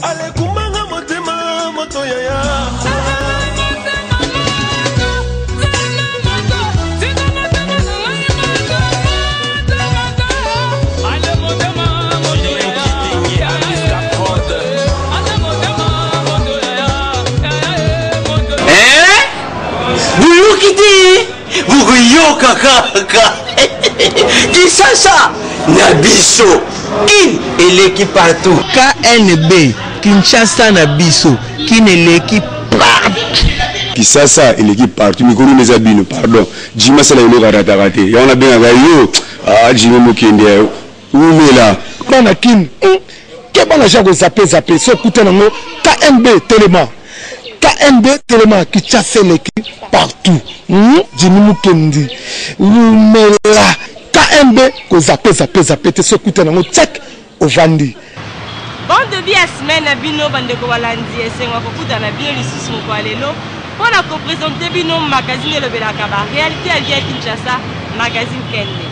Ale kumanga motema moto yaya. Vous kaka. Kinshasa, Nabiso, Kin et l'équipe partout. KNB, Kinshasa Nabiso, Kin et l'équipe partout. Kinshasa et l'équipe partout. Mikuru Nezabino, pardon. Jima Sala Yono Ratarate. Et on a bien yo. Ah, Jima Mokende. Où est là? Manakin. Kebana Jago Zapé, ce couteau nango. KNB Téléma. KNB Téléma qui chasse l'équipe partout. Jimmy Mukendi. Oumela. KNB ko zapé, ce couteau nango. Check au Vandi. Bon début à semaine à Bino Bandeko Walandi et c'est moi qui dans la bien les sous mon poilelo. Pour la présenter Bino magazine le Belakaba. Réalité à Via Kinshasa, magazine Kende.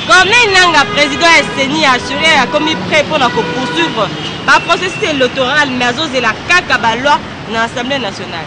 Comme Nanga, président SNI a assuré a commis prêt pour poursuivre le processus électoral, mais à la CAC à loi dans l'Assemblée nationale.